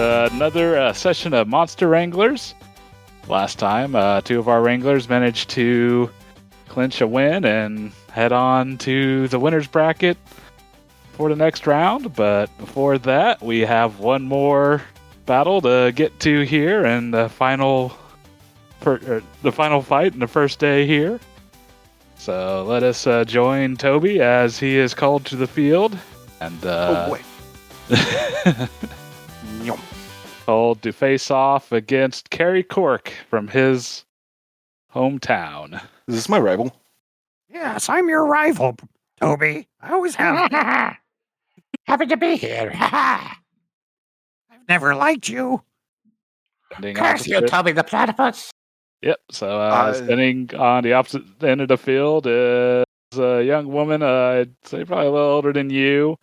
another session of Monster Wranglers. Last time, two of our Wranglers managed to clinch a win and head on to the winner's bracket for the next round. But before that, we have one more battle to get to here, and the final fight in the first day here. So let us join Toby as he is called to the field. And oh boy. Called to face off against Kerry Cork from his hometown. Is this my rival? Yes, I'm your rival, Toby. I always have. Happy to be here. I've never liked you. Curse you, Toby the platypus. Yep, so standing on the opposite end of the field is a young woman, I'd say probably a little older than you,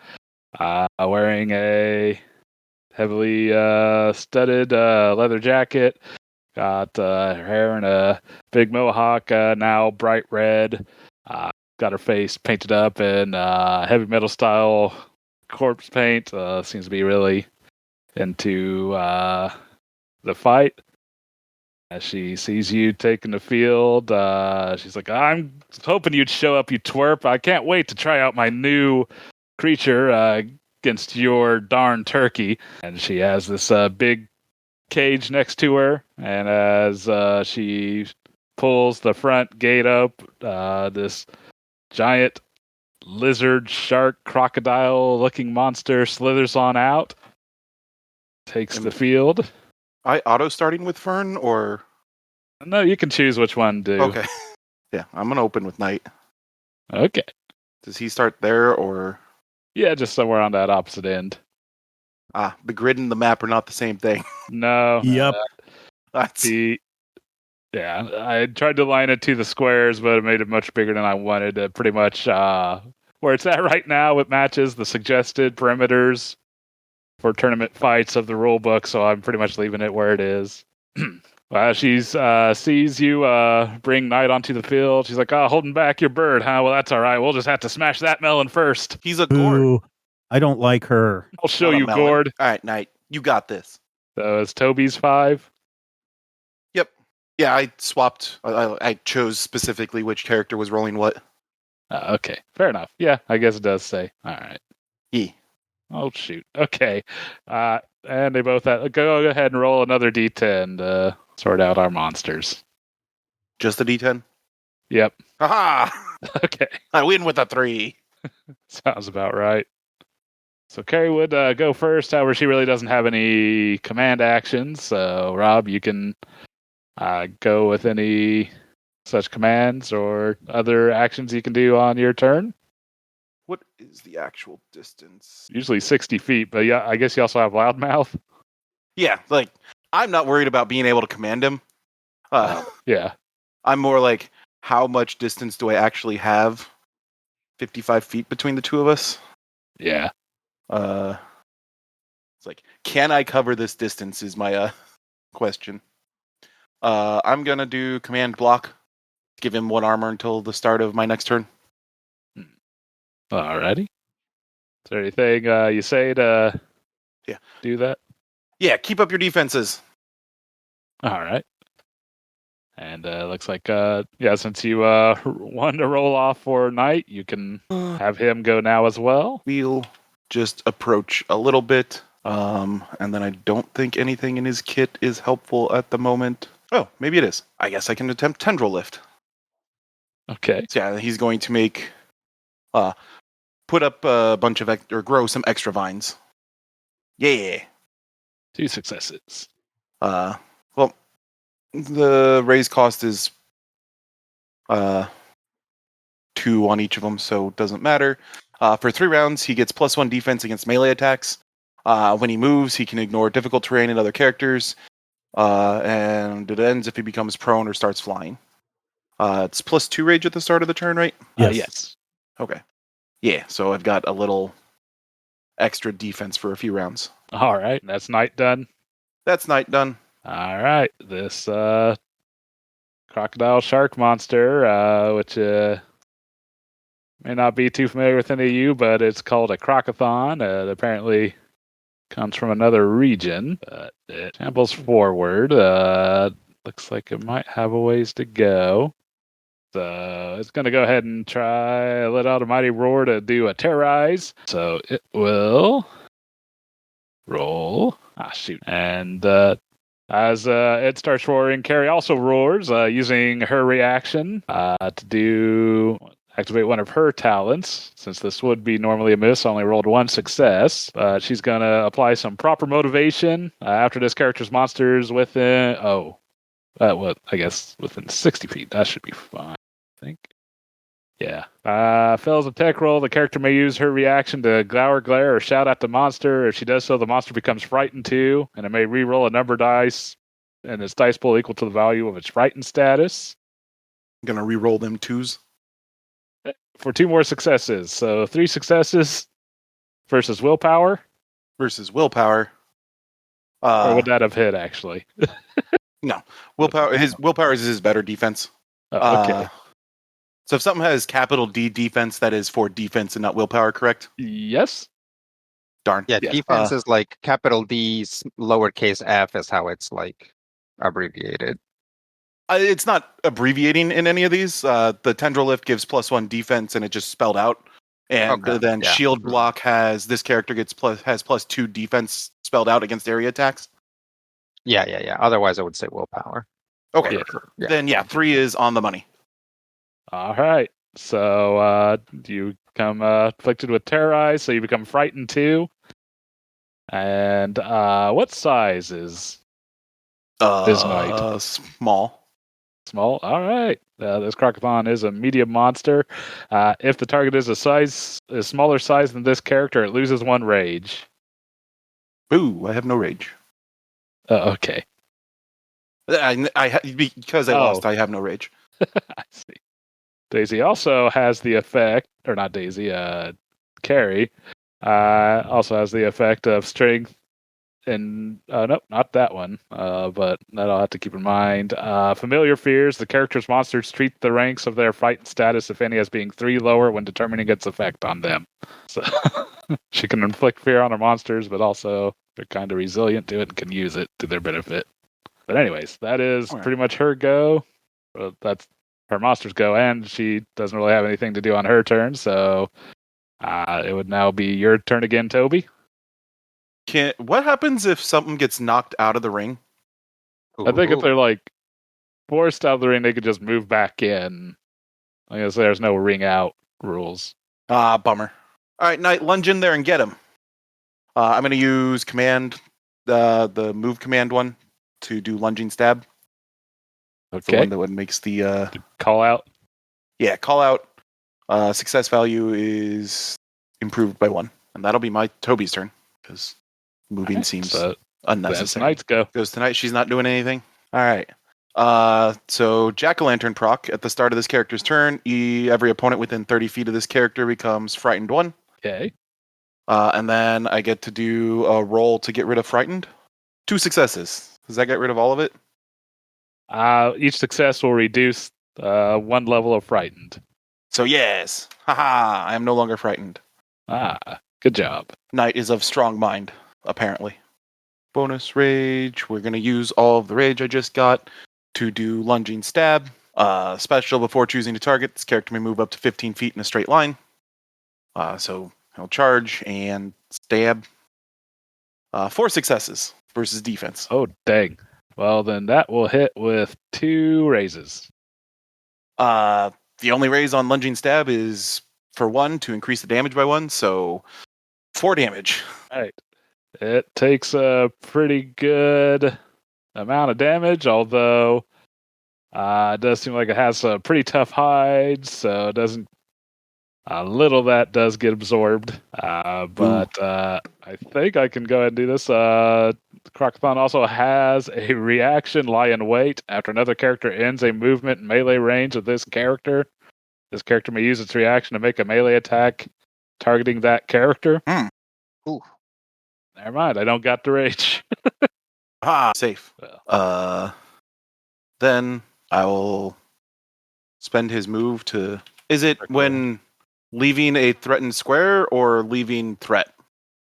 wearing a heavily studded leather jacket, got her hair in a big mohawk, now bright red, got her face painted up in heavy metal style corpse paint, seems to be really into the fight. As she sees you taking the field, she's like, I'm hoping you'd show up, you twerp. I can't wait to try out my new creature against your darn turkey. And she has this big cage next to her. And as she pulls the front gate up, this giant lizard, shark, crocodile-looking monster slithers on out, takes the field. I auto-starting with Fern, or? No, you can choose which one to do. Okay. Yeah, I'm going to open with Knight. Okay. Does he start there, or? Yeah, just somewhere on that opposite end. The grid and the map are not the same thing. No. Yep. Yeah, I tried to line it to the squares, but it made it much bigger than I wanted. Pretty much where it's at right now, it matches the suggested perimeters for tournament fights of the rule book, so I'm pretty much leaving it where it is. She sees you bring Knight onto the field. She's like, holding back your bird, huh? Well, that's all right. We'll just have to smash that melon first. He's a gourd. Ooh, I don't like her. I'll show you, gourd. All right, Knight, you got this. So it's Toby's 5. Yep. Yeah, I swapped. I chose specifically which character was rolling what. Okay, fair enough. Yeah, I guess it does say. All right. Yeah. Oh, shoot. Okay. And they both go ahead and roll another D10 to sort out our monsters. Just a D10? Yep. Aha! Okay. I win with a 3. Sounds about right. So Carrie would go first. However, she really doesn't have any command actions. So, Rob, you can go with any such commands or other actions you can do on your turn. What is the actual distance? Usually 60 feet, but yeah, I guess you also have loudmouth. Yeah, like, I'm not worried about being able to command him. Yeah. I'm more like, how much distance do I actually have? 55 feet between the two of us? Yeah. It's like, can I cover this distance is my question. I'm going to do command block. Give him 1 armor until the start of my next turn. Alrighty. Is there anything you say to do that? Yeah, keep up your defenses. Alright. And looks like, since you wanted to roll off for Knight, you can have him go now as well. We'll just approach a little bit, and then I don't think anything in his kit is helpful at the moment. Oh, maybe it is. I guess I can attempt Tendril Lift. Okay. So yeah, he's going to make... put up a bunch of or grow some extra vines. Yeah. 2 successes. Well, the raise cost is 2 on each of them, so it doesn't matter. For 3 rounds, he gets +1 defense against melee attacks. When he moves, he can ignore difficult terrain and other characters. And it ends if he becomes prone or starts flying. It's +2 rage at the start of the turn, right? Yes. Okay. Yeah, so I've got a little extra defense for a few rounds. All right, that's Knight done. That's Knight done. All right, this crocodile shark monster, which may not be too familiar with any of you, but it's called a crocathon. Apparently comes from another region, but it tramples forward. Looks like it might have a ways to go. So it's going to go ahead and try let out a mighty roar to do a terrorize. So it will roll. Shoot. And as it starts roaring, Carrie also roars, using her reaction to activate one of her talents. Since this would be normally a miss, only rolled one success. She's going to apply some proper motivation after this character's monsters within... I guess within 60 feet. That should be fine, I think. Yeah. Fails a tech roll. The character may use her reaction to glower, glare, or shout at the monster. If she does so, the monster becomes frightened too, and it may re-roll a number dice and its dice pool equal to the value of its frightened status. I'm going to re-roll them 2s. For 2 more successes. So 3 successes versus willpower. Versus willpower. Or would that have hit, actually? No. Willpower. His willpower is his better defense. Oh, okay. So if something has capital D defense, that is for defense and not willpower, correct? Yes. Darn. Yeah, defense is like capital D, lowercase f is how it's like abbreviated. It's not abbreviating in any of these. The tendril lift gives +1 defense, and it just spelled out. And then shield block has this character has +2 defense spelled out against area attacks. Yeah. Otherwise, I would say willpower. Okay. Yeah. Then 3 is on the money. All right. So you become afflicted with terrorize, so you become frightened too. And what size is this knight? Small. Small. All right. This Crocothon is a medium monster. If the target is a smaller size than this character, it loses 1 rage. Ooh, I have no rage. Okay. Because I lost, I have no rage. I see. Daisy also has the effect, or not Daisy, Carrie, also has the effect of strength. And nope, not that one. But that I'll have to keep in mind. Familiar fears. The character's monsters treat the ranks of their fight status, if any, as being 3 lower when determining its effect on them. So she can inflict fear on her monsters, but also they're kind of resilient to it and can use it to their benefit. But anyways, that is pretty much her go. That's her monster's go, and she doesn't really have anything to do on her turn. So it would now be your turn again, Toby. What happens if something gets knocked out of the ring? I think if they're like forced out of the ring, they could just move back in. I guess there's no ring out rules. Bummer. All right, Knight, lunge in there and get him. I'm going to use command, the move command one, to do lunging stab. Okay. The one that makes the call out. Yeah, call out. Success value is improved by 1, and that'll be my Toby's turn because moving seems unnecessary. Knight's go. Goes tonight. She's not doing anything. All right. So Jack-o'-lantern proc at the start of this character's turn. Every opponent within 30 feet of this character becomes frightened 1. Okay. And then I get to do a roll to get rid of frightened. 2 successes. Does that get rid of all of it? Each success will reduce 1 level of frightened. So yes. Haha, I am no longer frightened. Good job. Knight is of strong mind, apparently. Bonus rage. We're going to use all of the rage I just got to do lunging stab. Special before choosing to target. This character may move up to 15 feet in a straight line. So he'll charge and stab. 4 successes versus defense. Oh, dang. Well, then that will hit with 2 raises. The only raise on lunging stab is for 1 to increase the damage by 1, so 4 damage. All right. It takes a pretty good amount of damage, although it does seem like it has a pretty tough hide, so it doesn't. A little that does get absorbed, but I think I can go ahead and do this. Crocothon also has a reaction, lie in wait. After another character ends a movement in melee range of this character may use its reaction to make a melee attack targeting that character. Ooh. Never mind, I don't got the rage. Safe. Then I will spend his move to... Is it when leaving a threatened square or leaving threat?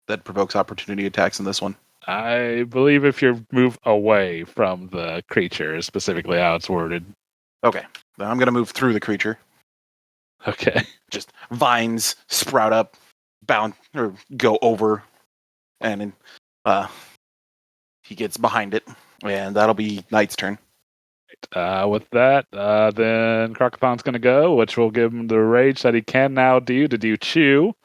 that provokes opportunity attacks in this one. I believe if you move away from the creature is specifically how it's worded. Okay. Then I'm going to move through the creature. Okay. Just vines sprout up, bound, or go over, and he gets behind it. And that'll be Knight's turn. With that, then Crocothon's going to go, which will give him the rage that he can now do to do chew.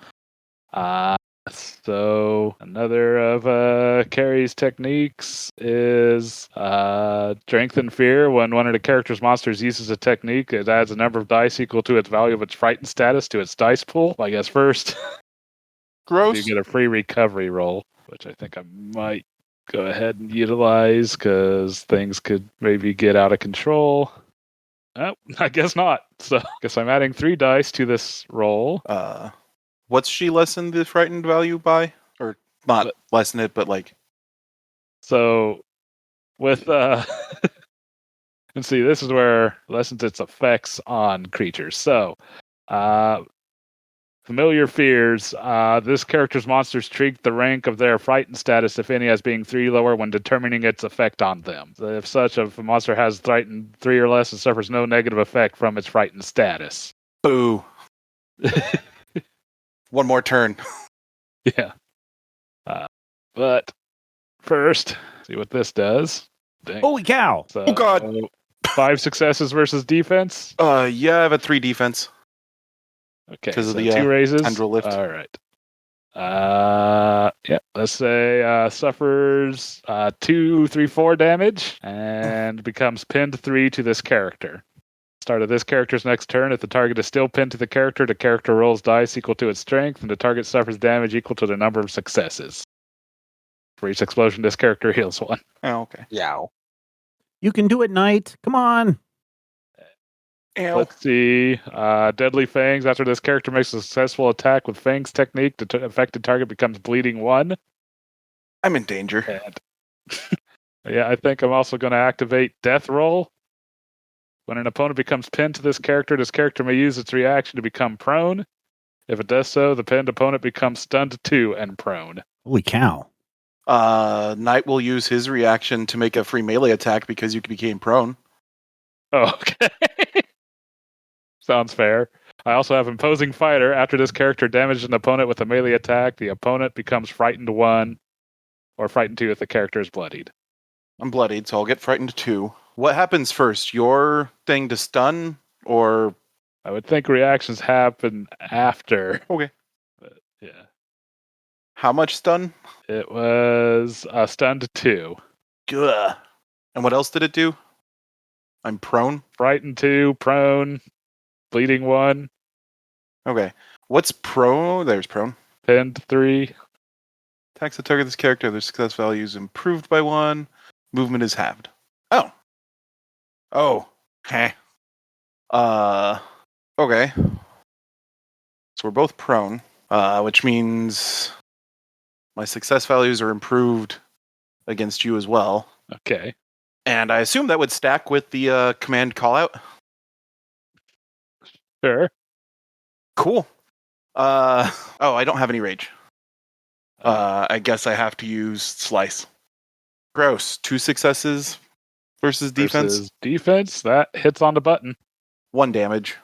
So another of Carrie's techniques is Strength and Fear. When one of the character's monsters uses a technique, it adds a number of dice equal to its value of its frightened status to its dice pool. I guess first, Gross. you get a free recovery roll, which I think I might go ahead and utilize because things could maybe get out of control. Oh, I guess not. So I guess I'm adding 3 dice to this roll. What's she lessen the frightened value by? Or not lessen it, but like... So, with, and see, this is where lessens its effects on creatures. So, familiar fears. This character's monsters treat the rank of their frightened status, if any, as being 3 lower when determining its effect on them. So if such, if a monster has frightened 3 or less, it suffers no negative effect from its frightened status. Boo. One more turn. Yeah. But first, see what this does. Dang. Holy cow! So, Oh, God. 5 successes versus defense. Yeah, I have a 3 defense. Okay, 'Cause so of the, 2 raises. tendril lift. All right. Yeah, let's say suffers 2, 3, 4 damage and becomes pinned 3 to this character. Start of this character's next turn. If the target is still pinned to the character rolls dice equal to its strength, and the target suffers damage equal to the number of successes. For each explosion, this character heals 1. Oh, okay. Yow. You can do it, Knight. Come on. Ow. Let's see. Deadly Fangs. After this character makes a successful attack with Fangs technique, the affected target becomes bleeding 1. I'm in danger. And yeah, I think I'm also going to activate Death Roll. When an opponent becomes pinned to this character may use its reaction to become prone. If it does so, the pinned opponent becomes stunned 2 and prone. Holy cow. Knight will use his reaction to make a free melee attack because you became prone. Oh, okay. Sounds fair. I also have Imposing Fighter. After this character damages an opponent with a melee attack, the opponent becomes frightened 1 or frightened 2 if the character is bloodied. I'm bloodied, so I'll get frightened 2. What happens first? Your thing to stun, or... I would think reactions happen after. Okay. But, yeah. How much stun? It was stunned 2. Gah. And what else did it do? I'm prone? Frightened 2, prone, bleeding 1, Okay. What's prone? There's prone. pinned 3. Attacks the target of this character. Their success value is improved by 1. Movement is halved. Oh. Oh. Heh. Okay. So we're both prone, which means my success values are improved against you as well. Okay. And I assume that would stack with the command callout. Sure. Cool. Oh, I don't have any rage. I guess I have to use slice. Gross. 2 successes versus defense. Versus defense, that hits on the button. 1 damage.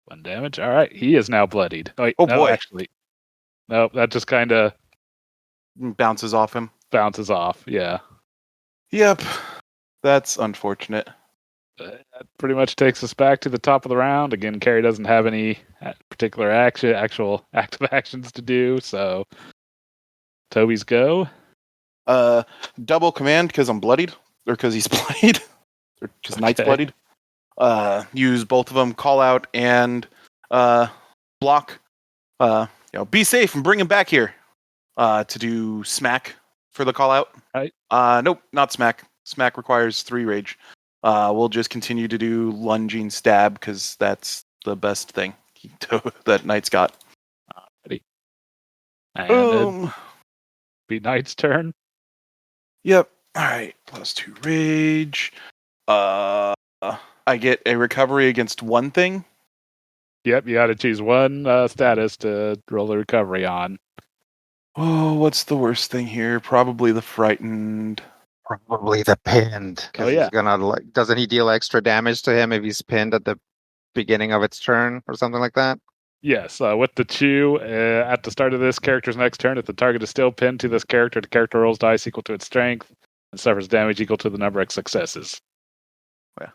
1 damage. All right. He is now bloodied. Wait, Oh, no, boy. Actually. Nope, that just kind of Bounces off him. bounces off. Yeah. Yep. That's unfortunate. That pretty much takes us back to the top of the round. Again, Carrie doesn't have any particular actual active actions to do, so Toby's go. Double command because I'm bloodied, or because he's bloodied, or because Knight's Okay. bloodied. Use both of them, call out and block. Be safe and bring him back here. To do smack for the call out. Right. Nope, not smack. Smack requires 3 rage. We'll just continue to do lunging stab because that's the best thing that Knight's got. And Boom. it'd be Knight's turn. Yep. All right. Plus 2 rage. I get a recovery against 1 thing. Yep, you got to choose 1 status to roll the recovery on. Oh, what's the worst thing here? Probably the frightened. Probably the pinned. Because yeah. he's gonna doesn't he deal extra damage to him if he's pinned at the beginning of its turn or something like that? Yes, with the chew, at the start of this character's next turn, if the target is still pinned to this character, the character rolls dice equal to its strength and suffers damage equal to the number of successes. Yeah.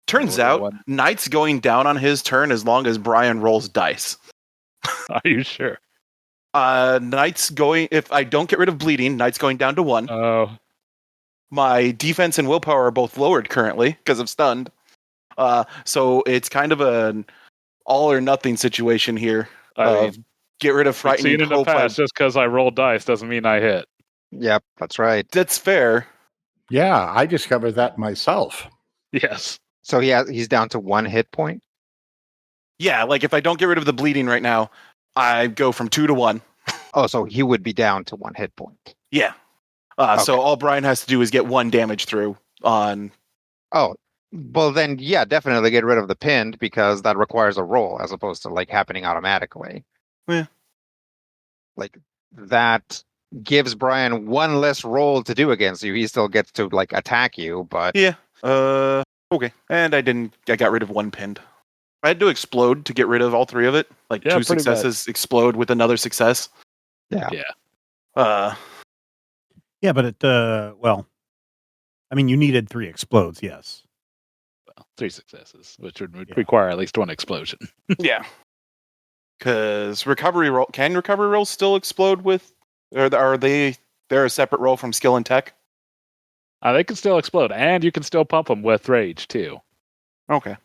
Turns out, Knight's going down on his turn as long as Brian rolls dice. Are you sure? Knight's going. If I don't get rid of bleeding, Knight's going down to 1. Oh. My defense and willpower are both lowered currently because of stunned. So it's kind of an all or nothing situation here. Get rid of frightening. Seen in the past, just because I roll dice doesn't mean I hit. Yep, that's right. That's fair. Yeah, I discovered that myself. Yes. So he's down to 1 hit point? Yeah, like if I don't get rid of the bleeding right now, I go from 2 to 1. Oh, so he would be down to 1 hit point. Yeah. Okay. So all Brian has to do is get 1 damage through on... Oh, well then, yeah, definitely get rid of the pinned because that requires a roll as opposed to like happening automatically. Yeah. Like that gives Brian 1 less roll to do against you. He still gets to like attack you, but... Yeah. Okay. And I got rid of 1 pinned. I had to explode to get rid of all 3 of it. Like 2 successes explode with another success. Yeah. Yeah, but well, I mean, you needed 3 explodes, yes. Well, 3 successes, which would require at least 1 explosion. Yeah. Because recovery rolls still explode with, or are they're a separate roll from skill and tech? They can still explode, and you can still pump them with rage too. Okay.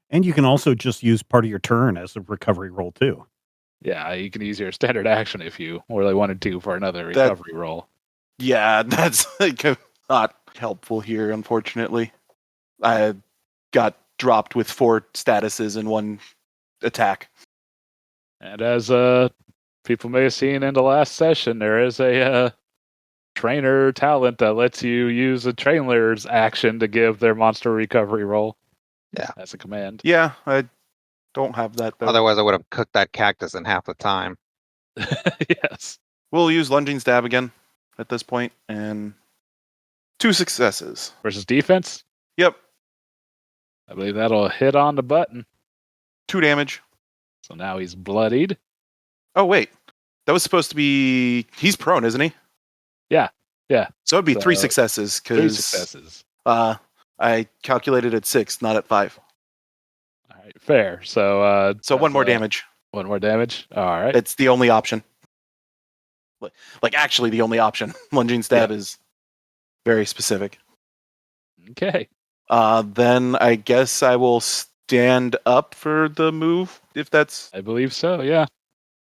And you can also just use part of your turn as a recovery roll too. Yeah, you can use your standard action if you really wanted to for another recovery roll. Yeah, that's like not helpful here, unfortunately. I got dropped with 4 statuses in 1 attack. And as people may have seen in the last session, there is a trainer talent that lets you use a trainer's action to give their monster recovery roll. Yeah. That's a command. Yeah, I don't have that, though. Otherwise, I would have cooked that cactus in half the time. Yes. We'll use lunging stab again at this point, and 2 successes. Versus defense? Yep. I believe that'll hit on the button. 2 damage. So now he's bloodied. Oh, wait. That was supposed to be... He's prone, isn't he? Yeah. So it'd be 3 successes, because... 3 successes. I calculated at 6, not at 5. All right, fair. So 1 more damage. 1 more damage? All right. It's the only option. Like, actually the only option. Lunging stab is very specific. Okay. Then I guess I will stand up for the move, if that's... I believe so, yeah.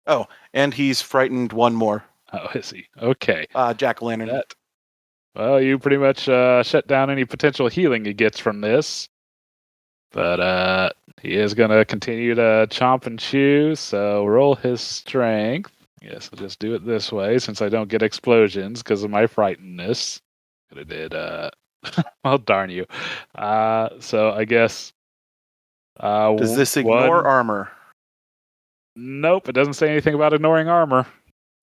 Oh, and he's frightened 1 more. Oh, is he? Okay. Jack-o'-lantern. Well, you pretty much shut down any potential healing he gets from this. But he is going to continue to chomp and chew, so roll his strength. Yes, I'll just do it this way since I don't get explosions because of my frightenedness. Could have did, well, darn you. So I guess... Does this ignore armor? Nope, it doesn't say anything about ignoring armor.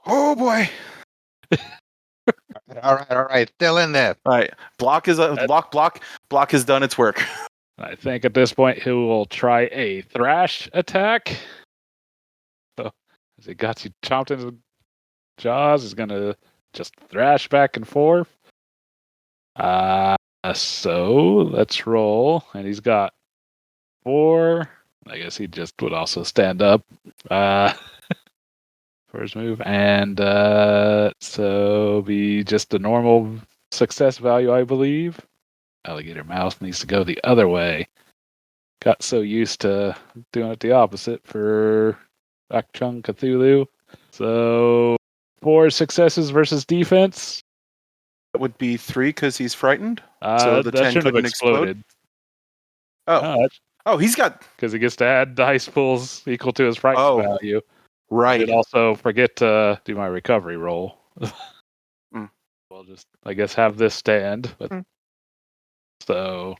Oh, boy. All right. Still in there. All right. Block has done its work. I think at this point he will try a thrash attack. So as he got you chomped into the jaws, he's gonna just thrash back and forth. So let's roll. And he's got 4. I guess he just would also stand up. First move, and so be just the normal success value, I believe. Alligator mouse needs to go the other way. Got so used to doing it the opposite for Akchung Cthulhu. So 4 successes versus defense. That would be 3 because he's frightened. So the 10 couldn't explode. Oh, he's got... Because he gets to add dice pools equal to his frightened value. Right. I did also forget to do my recovery roll. We'll just, I guess, have this stand. But, so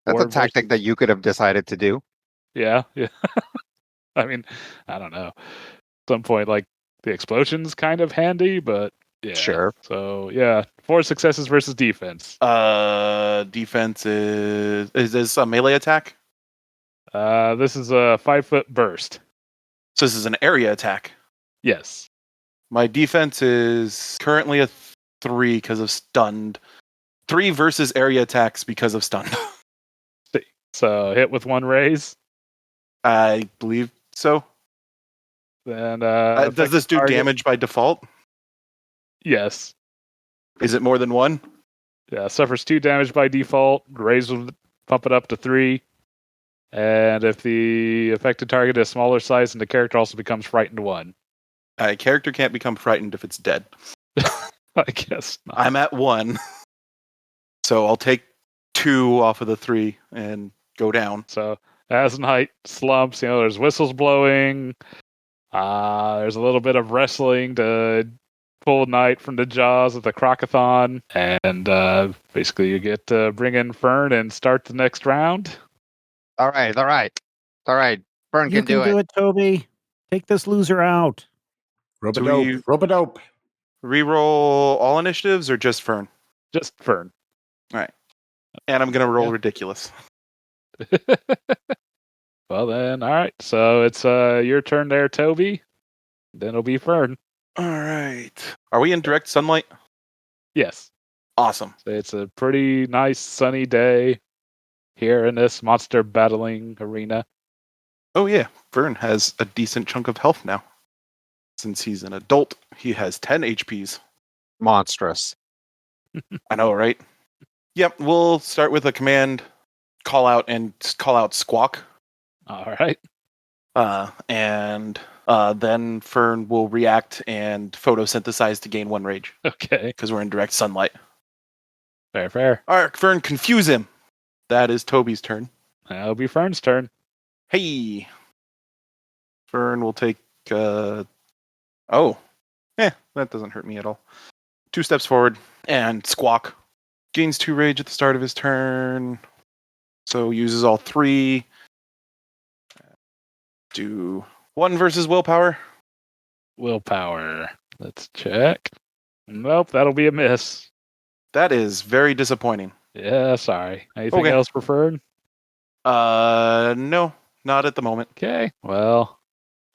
that's a tactic that you could have decided to do. Yeah. I mean, I don't know. At some point, like the explosion's kind of handy, but yeah. Sure. So yeah, 4 successes versus defense. Defense is this a melee attack? This is a 5-foot burst. So this is an area attack. Yes. My defense is currently a 3 because of stunned. 3 versus area attacks because of stunned. So hit with 1 raise. I believe so. Then does this do damage by default? Yes. Is it more than 1? Yeah, suffers 2 damage by default. Raise will pump it up to 3. And if the affected target is smaller size, and the character also becomes frightened 1. A character can't become frightened if it's dead. I guess not. I'm at 1. So I'll take 2 off of the 3 and go down. So as night slumps, there's whistles blowing. There's a little bit of wrestling to pull Night from the jaws of the Crocathon. And basically you get to bring in Fern and start the next round. All right. Fern You can do it. Toby. Take this loser out. Rope-a-dope. Reroll all initiatives or just Fern? Just Fern. All right. And I'm going to roll ridiculous. Well then, all right. So it's your turn there, Toby. Then it'll be Fern. All right. Are we in direct sunlight? Yes. Awesome. So it's a pretty nice sunny day here in this monster battling arena. Oh, yeah. Fern has a decent chunk of health now. Since he's an adult, he has 10 HPs. Monstrous. I know, right? Yep, we'll start with a command call out squawk. All right. And then Fern will react and photosynthesize to gain 1 rage. Okay. Because we're in direct sunlight. Fair. All right, Fern, confuse him. That is Toby's turn. That'll be Fern's turn. Hey. Fern will take... that doesn't hurt me at all. 2 steps forward and squawk. Gains 2 rage at the start of his turn. So uses all 3. Do 1 versus willpower. Willpower. Let's check. Nope, that'll be a miss. That is very disappointing. Yeah, sorry. Anything else preferred? No, not at the moment. Okay. Well,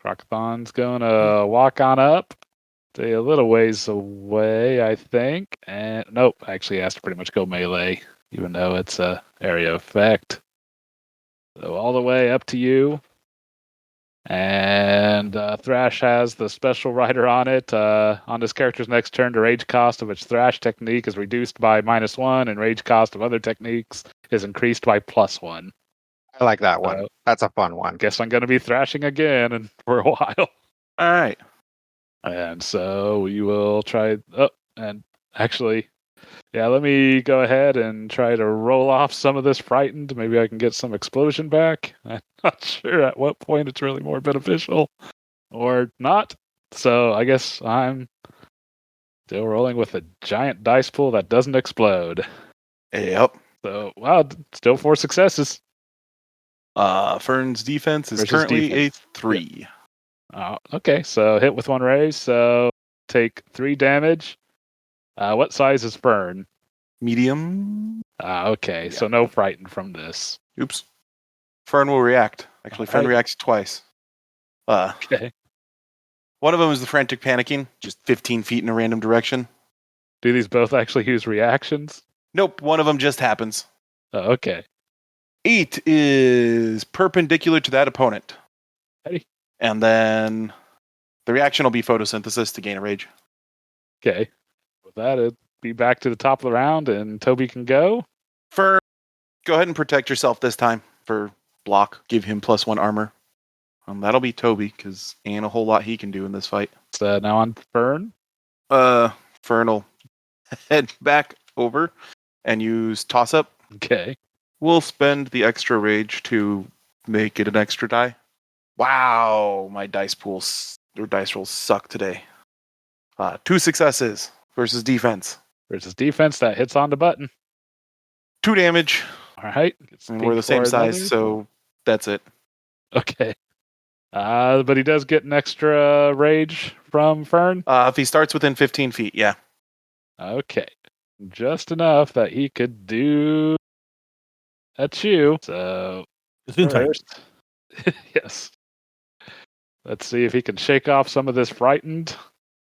Crocathon's going to walk on up. Stay a little ways away, I think. And nope, actually has to pretty much go melee, even though it's a area effect. So all the way up to you. And Thrash has the special rider on it. On this character's next turn, the rage cost of its Thrash technique is reduced by -1, and rage cost of other techniques is increased by +1. I like that one. That's a fun one. Guess I'm going to be thrashing again and for a while. All right. And so we will try... Oh, and actually... Yeah, let me go ahead and try to roll off some of this frightened. Maybe I can get some explosion back. I'm not sure at what point it's really more beneficial or not. So I guess I'm still rolling with a giant dice pool that doesn't explode. Yep. So, wow, still 4 successes. Fern's defense is Versus currently defense. a 3. Okay, so hit with 1 raise. So take 3 damage. What size is Fern? Medium. Okay, Yeah. so no frighten from this. Oops. Fern will react. Actually, Fern Alright. reacts twice. Okay. One of them is the frantic panicking, just 15 feet in a random direction. Do these both actually use reactions? Nope, one of them just happens. Okay. 8 is perpendicular to that opponent. Ready? And then the reaction will be photosynthesis to gain a rage. Okay. With that, it'll be back to the top of the round, and Toby can go. Fern, go ahead and protect yourself this time for block. Give him +1 armor. That'll be Toby, because ain't a whole lot he can do in this fight. So now on Fern. Fern will head back over and use toss up. Okay. We'll spend the extra rage to make it an extra die. Wow, my dice rolls suck today. 2 successes versus defense. Versus defense, that hits on the button. 2 damage. All right. And we're the same size, so that's it. Okay. But he does get an extra rage from Fern. If he starts within 15 feet, yeah. Okay. Just enough that he could do a chew. So, first, yes. Let's see if he can shake off some of this frightened.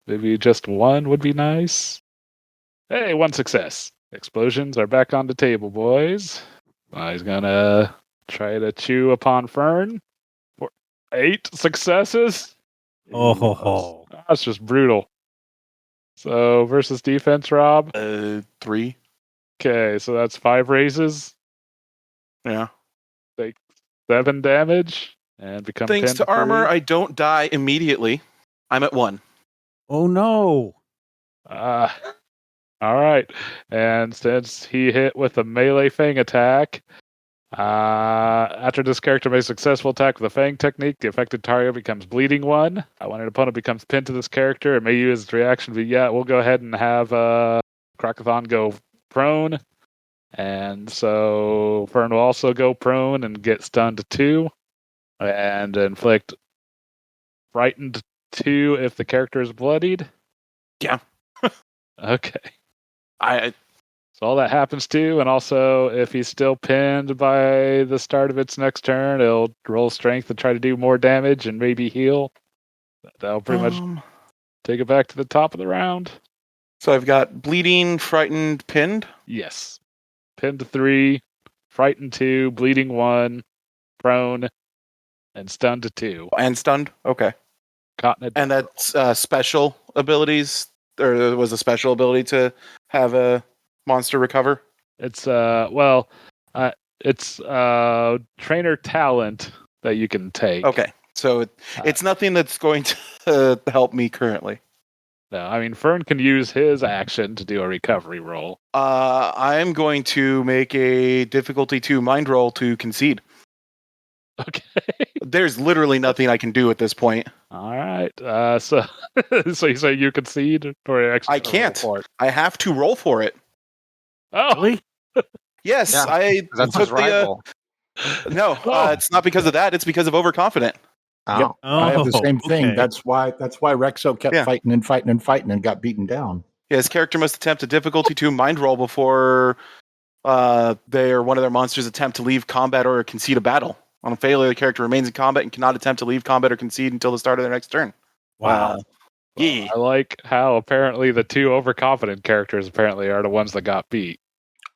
Maybe just one would be nice. Hey, one success. Explosions are back on the table, boys. He's gonna try to chew upon Fern. 8 successes. Oh, That's just brutal. So versus defense, Rob. 3. Okay, so that's 5 raises. Yeah. Take 7 damage and become. Thanks 10 to armor, 3. I don't die immediately. I'm at 1. Oh no. All right. And since he hit with a melee fang attack, after this character makes a successful attack with a fang technique, the affected target becomes bleeding 1. When an opponent becomes pinned to this character, it may use its reaction. But yeah, we'll go ahead and have Krakathon go prone. And so Fern will also go prone and get stunned to 2. And inflict frightened 2 if the character is bloodied. Yeah. Okay. So all that happens too, and also if he's still pinned by the start of its next turn, it'll roll strength and try to do more damage and maybe heal. That'll pretty much take it back to the top of the round. So I've got bleeding, frightened, pinned? Yes. Pinned 3, frightened 2, bleeding 1, prone, and stunned 2. And stunned? Okay. And that's special abilities? Or there was a special ability to have a monster recover? It's it's trainer talent that you can take. Okay, so it's nothing that's going to help me currently. No, I mean Fern can use his action to do a recovery roll. I'm going to make a difficulty 2 mind roll to concede. Okay. There's literally nothing I can do at this point. All right. So you say you concede or I can't. I have to roll for it. Oh, really? Yes, yeah, that's his rival. No, it's not because of that. It's because of overconfident. Oh. Yep. I have the same thing. Okay. That's why Rexo kept fighting and got beaten down. Yeah, his character must attempt a difficulty 2 mind roll before they or one of their monsters attempt to leave combat or concede a battle. On a failure, the character remains in combat and cannot attempt to leave combat or concede until the start of their next turn. Wow. Yeah. I like how apparently the 2 overconfident characters apparently are the ones that got beat.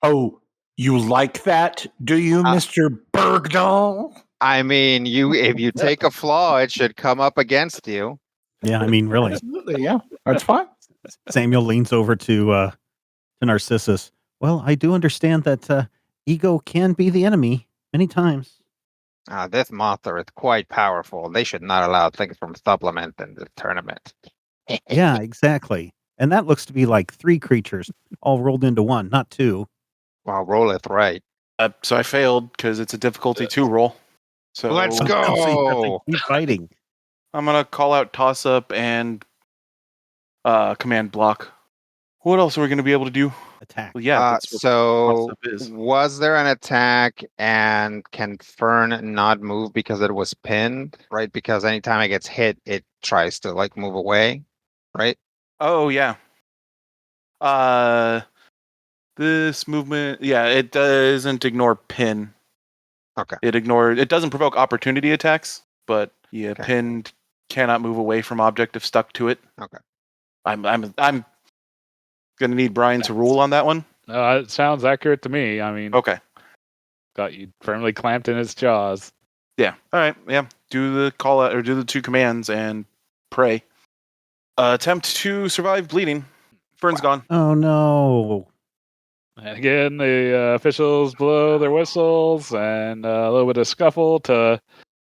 Oh, you like that? Do you, Mr. Bergdahl? I mean, if you take a flaw, it should come up against you. Yeah, I mean, really. Absolutely, yeah. That's fine. Samuel leans over to Narcissus. Well, I do understand that ego can be the enemy many times. This monster is quite powerful. They should not allow things from supplement in this tournament. Yeah, exactly. And that looks to be like 3 creatures all rolled into 1, not 2. Well, roll it right. So I failed because it's a difficulty 2 roll. So Let's So you have go. to keep fighting. I'm going to call out toss up and command block. What else are we going to be able to do? Attack. Well, yeah. That's what So toss up is. was there an attack and can Fern not move because it was pinned, right? Because anytime it gets hit, it tries to like move away, right? Oh, yeah. This movement, it doesn't ignore pin. Okay. It doesn't provoke opportunity attacks, but Okay. pinned cannot move away from object if stuck to it. Okay. I'm gonna need Brian to rule on that one. It sounds accurate to me. I mean, Okay. got you firmly clamped in its jaws. Yeah. All right. Yeah. Do the call out or do the 2 commands and pray. Attempt to survive bleeding. Fern's gone. Oh, no. And again, the officials blow their whistles and a little bit of scuffle to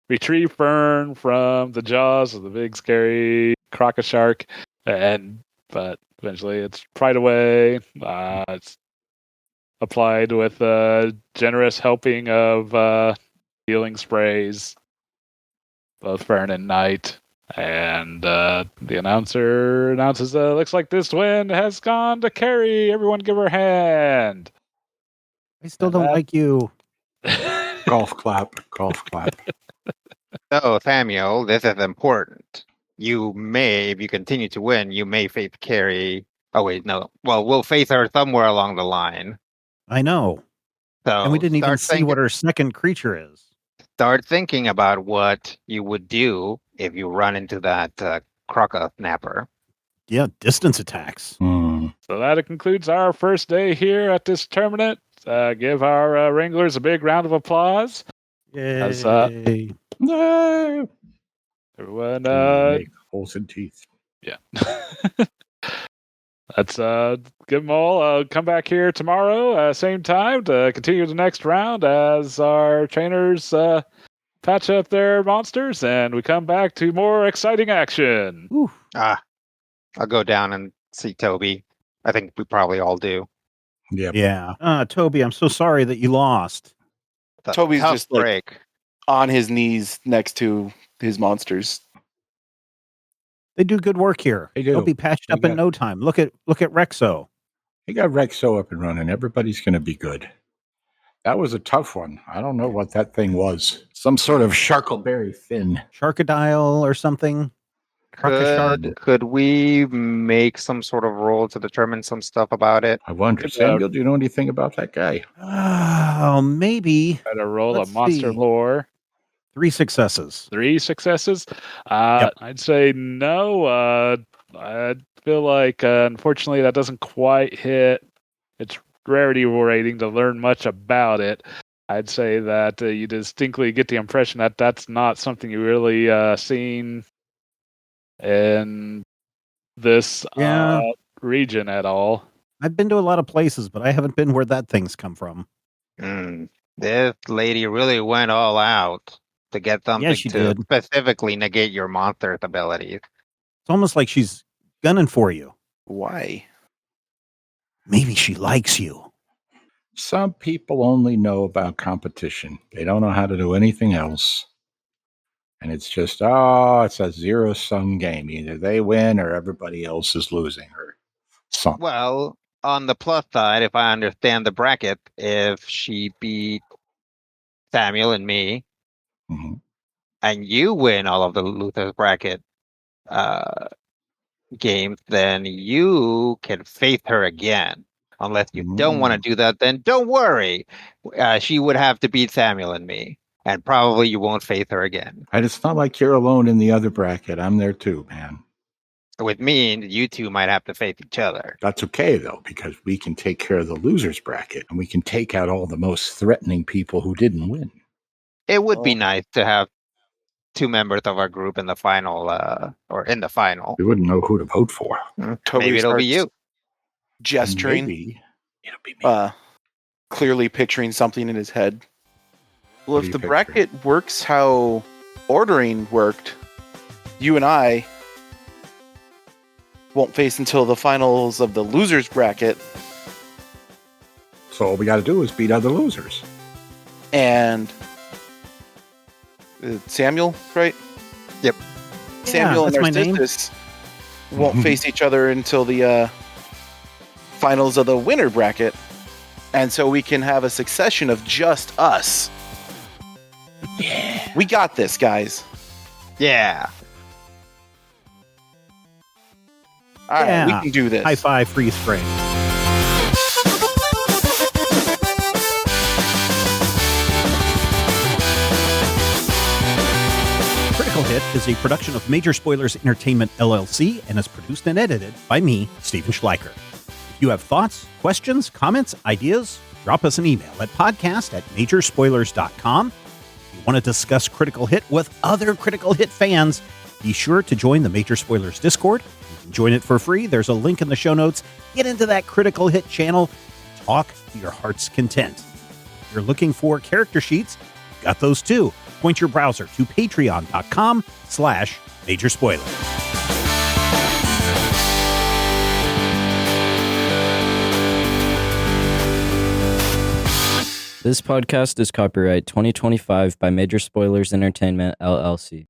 retrieve Fern from the jaws of the big scary crocoshark. But eventually it's pried away. It's applied with a generous helping of healing sprays, both Fern and Knight. And the announcer announces, looks like this win has gone to Carrie. Everyone give her a hand. I still don't like you. Golf clap. Golf clap. So, Samuel, this is important. You may, if you continue to win, you may face Carrie. Oh, wait, no. Well, we'll face her somewhere along the line. I know. So, And we didn't even start see what her second creature is. Start thinking about what you would do if you run into that croco snapper. Yeah, distance attacks. Hmm. So that concludes our first day here at this tournament. Give our Wranglers a big round of applause. Yay. As, No. Everyone, Make holes in teeth. yeah. Let's give them all. Come back here tomorrow, same time, to continue the next round as our trainers patch up their monsters and we come back to more exciting action. I'll go down and see Toby. I think we probably all do. Yep. Yeah. Toby, I'm so sorry that you lost. It's a Toby's tough just, like, break. On his knees next to his monsters. They do good work here. They do. They'll be patched They up in got- no time. Look at Rexo. He got Rexo up and running. Everybody's going to be good. That was a tough one. I don't know what that thing was. Some sort of sharkleberry fin. Sharkadile or something. Could we make some sort of roll to determine some stuff about it? I wonder, Samuel, do you know anything about that guy? Oh, maybe. Try to roll Let's a monster see. lore. 3 successes. 3 successes. Yep. I'd say no. I feel like, unfortunately, that doesn't quite hit its rarity rating to learn much about it. I'd say that you distinctly get the impression that that's not something you really seen in this region at all. I've been to a lot of places, but I haven't been where that thing's come from. This lady really went all out to get something she to did. specifically negate your monster's abilities. It's almost like she's gunning for you. Why? Maybe she likes you. Some people only know about competition. They don't know how to do anything else. And it's just, it's a zero-sum game. Either they win or everybody else is losing or something. Well, on the plus side, if I understand the bracket, if she beat Samuel and me, and you win all of the Luther's bracket games, then you can face her again. Unless you don't want to do that, then don't worry. She would have to beat Samuel and me. And probably you won't face her again. And it's not like you're alone in the other bracket. I'm there too, man. With me, you two might have to face each other. That's okay, though, because we can take care of the losers bracket and we can take out all the most threatening people who didn't win. It would be nice to have 2 members of our group in the final, or in the final. We wouldn't know who to vote for. Maybe it'll be you. Gesturing. Maybe it'll be me. Clearly picturing something in his head. Well, What are if you the bracket works how ordering worked, you and I won't face until the finals of the losers bracket. So all we got to do is beat other losers. And Samuel, right? Yep. Samuel and that's my name. Narcissus won't face each other until the finals of the winner bracket. And so we can have a succession of just us. Yeah. We got this, guys. Yeah. All right, we can do this. High five, freeze frame. Critical Hit is a production of Major Spoilers Entertainment LLC and is produced and edited by me, Steven Schleicher. If you have thoughts, questions, comments, ideas, drop us an email at podcast@majorspoilers.com. If you want to discuss Critical Hit with other Critical Hit fans, be sure to join the Major Spoilers Discord. You can join it for free. There's a link in the show notes. Get into that Critical Hit channel. Talk to your heart's content. If you're looking for character sheets, we've got those too. Point your browser to patreon.com/Major Spoilers. This podcast is copyright 2025 by Major Spoilers Entertainment, LLC.